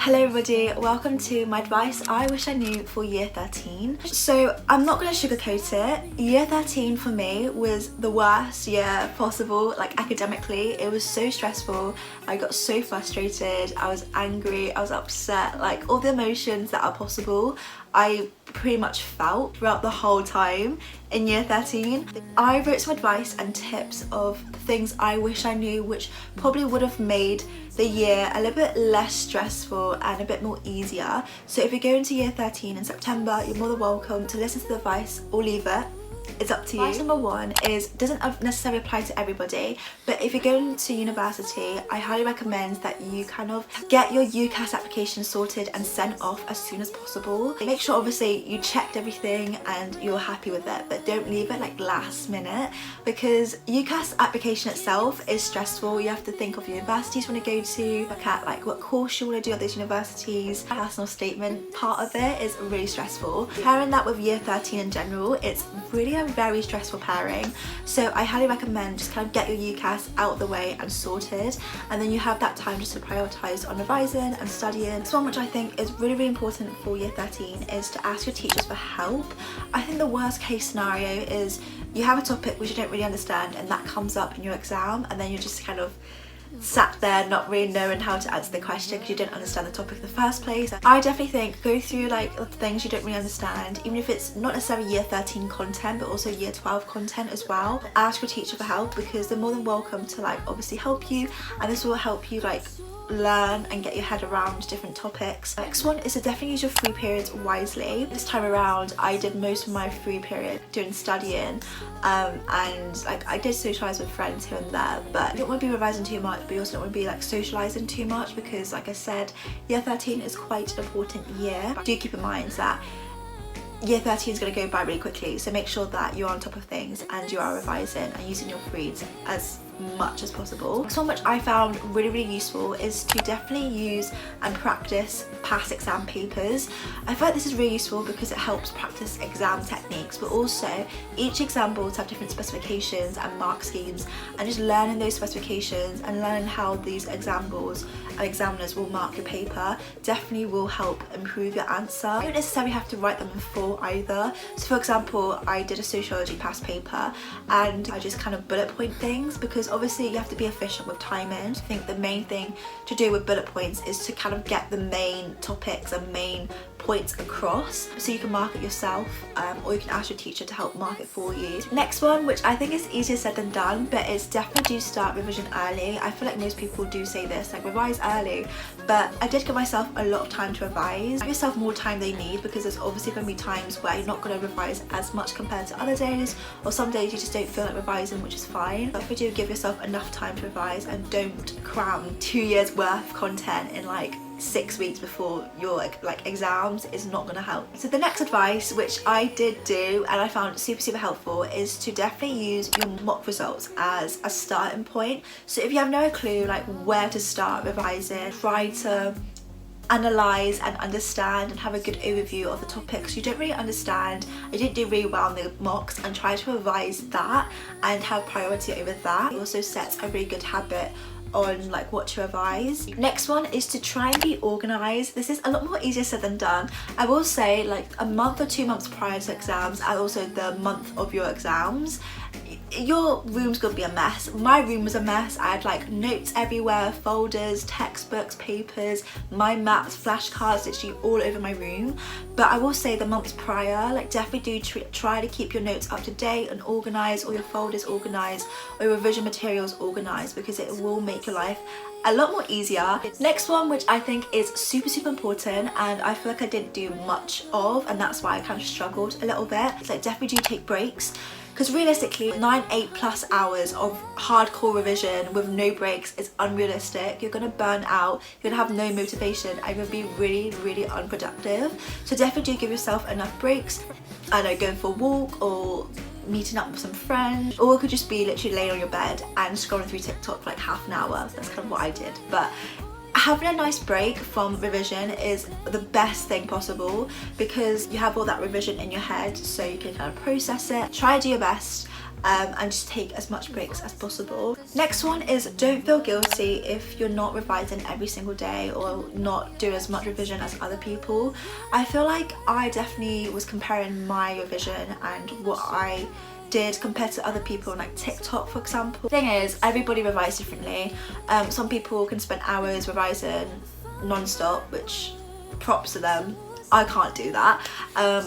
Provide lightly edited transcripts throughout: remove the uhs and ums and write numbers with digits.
Hello everybody, welcome to my advice I wish I knew for year 13. So I'm not going to sugarcoat it. Year 13 for me was the worst year possible, like academically. It was so stressful. I got so frustrated, I was angry, I was upset, like all the emotions that are possible I pretty much felt throughout the whole time in year 13. I wrote some advice and tips of things I wish I knew, which probably would have made the year a little bit less stressful and a bit more easier. So if you go into year 13 in September, you're more than welcome to listen to the advice or leave it. It's up to you. Advice number one doesn't necessarily apply to everybody, but if you're going to university, I highly recommend that you kind of get your UCAS application sorted and sent off as soon as possible. Make sure obviously you checked everything and you're happy with it, but don't leave it like last minute, because UCAS application itself is stressful. You have to think of universities you want to go to, look at like what course you want to do at those universities. The personal statement part of it is really stressful. Pairing that with year 13 in general, it's really a very stressful pairing. So I highly recommend just kind of get your UCAS out of the way and sorted, and then you have that time just to prioritise on revising and studying. This one which I think is really important for year 13 is to ask your teachers for help. I think the worst case scenario is you have a topic which you don't really understand and that comes up in your exam, and then you're just kind of sat there not really knowing how to answer the question because you didn't understand the topic in the first place. I definitely think go through like the things you don't really understand, even if it's not necessarily year 13 content but also year 12 content as well. Ask your teacher for help because they're more than welcome to like obviously help you, and this will help you like learn and get your head around different topics. Next one is to definitely use your free periods wisely. This time around I did most of my free period doing studying, and like I did socialise with friends here and there, but you don't want to be revising too much, but you also don't want to be like socialising too much, because like I said, year 13 is quite an important year. Do keep in mind that year 13 is going to go by really quickly, so make sure that you're on top of things and you are revising and using your frees as much as possible. So much I found really useful is to definitely use and practice past exam papers. I feel like this is really useful because it helps practice exam techniques, but also each exam boards have different specifications and mark schemes, and just learning those specifications and learning how these exam boards and examiners will mark your paper definitely will help improve your answer. You don't necessarily have to write them in full either. So for example, I did a sociology past paper and I just kind of bullet point things, because obviously you have to be efficient with timing. I think the main thing to do with bullet points is to kind of get the main topics and main points across, so you can mark it yourself, or you can ask your teacher to help mark it for you. Next one, which I think is easier said than done, but it's definitely do start revision early. I feel like most people do say this, like revise early, but I did give myself a lot of time to revise. Give yourself more time than you need, because there's obviously going to be times where you're not going to revise as much compared to other days, or some days you just don't feel like revising, which is fine. But if you do give yourself enough time to revise and don't cram 2 years worth of content in like 6 weeks before your like exams, is not going to help. So the next advice, which I did do and I found super helpful, is to definitely use your mock results as a starting point. So if you have no clue like where to start revising, try to analyse and understand and have a good overview of the topics you don't really understand, you didn't do really well on the mocks, and try to revise that and have priority over that. It also sets a really good habit on like what to revise. Next one is to try and be organised. This is a lot more easier said than done. I will say like a month or 2 months prior to exams, and also the month of your exams, your room's gonna be a mess. My room was a mess. I had like notes everywhere, folders, textbooks, papers, mind maps, flashcards, literally all over my room. But I will say the months prior, like definitely do try to keep your notes up to date and organised, or your folders organised, or your revision materials organised, because it will make your life a lot more easier. Next one, which I think is super important, and I feel like I didn't do much of, and that's why I kind of struggled a little bit, it's like definitely do take breaks. Because realistically, 8+ hours of hardcore revision with no breaks is unrealistic. You're going to burn out, you're going to have no motivation, and you're going to be really unproductive. So definitely do give yourself enough breaks. I know, going for a walk or meeting up with some friends, or it could just be literally laying on your bed and scrolling through TikTok for like half an hour. That's kind of what I did. But having a nice break from revision is the best thing possible, because you have all that revision in your head, so you can kind of process it. Try to do your best and just take as much breaks as possible. Next one is don't feel guilty if you're not revising every single day or not doing as much revision as other people. I feel like I definitely was comparing my revision and what I did compared to other people on like TikTok, for example. The thing is, everybody revises differently. Some people can spend hours revising non-stop, which props to them. I can't do that.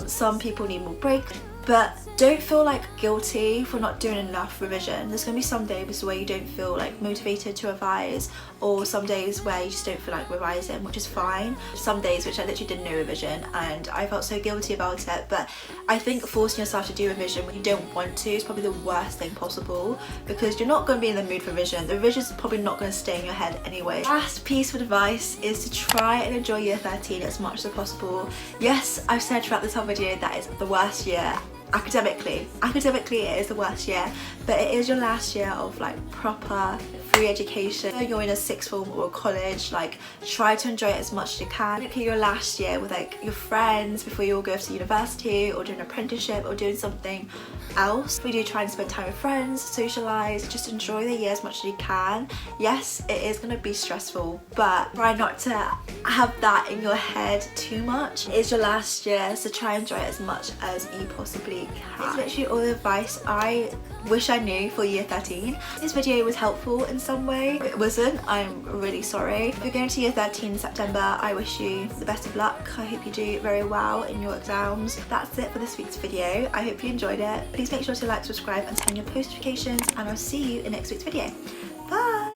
Some people need more breaks, but don't feel like guilty for not doing enough revision. There's gonna be some days where you don't feel like motivated to revise, or some days where you just don't feel like revising, which is fine. Some days which I literally did no revision and I felt so guilty about it, but I think forcing yourself to do revision when you don't want to is probably the worst thing possible, because you're not going to be in the mood for revision. The revision is probably not going to stay in your head anyway. Last piece of advice is to try and enjoy year 13 as much as possible. Yes, I've said throughout this whole video that it's the worst year academically it is the worst year, but it is your last year of like proper free education. So you're in a sixth form or a college, like try to enjoy it as much as you can. Technically your last year with like your friends before you all go to university or do an apprenticeship or doing something else. We do try and spend time with friends, socialise, just enjoy the year as much as you can. Yes, it is going to be stressful, but try not to have that in your head too much. It is your last year, so try and enjoy it as much as you possibly can. It's literally all the advice I wish I knew for year 13. This video was helpful in some way. If it wasn't, I'm really sorry. If you're going to year 13 in September, I wish you the best of luck. I hope you do very well in your exams. That's it for this week's video. I hope you enjoyed it. Please make sure to like, subscribe and turn on your post notifications, and I'll see you in next week's video.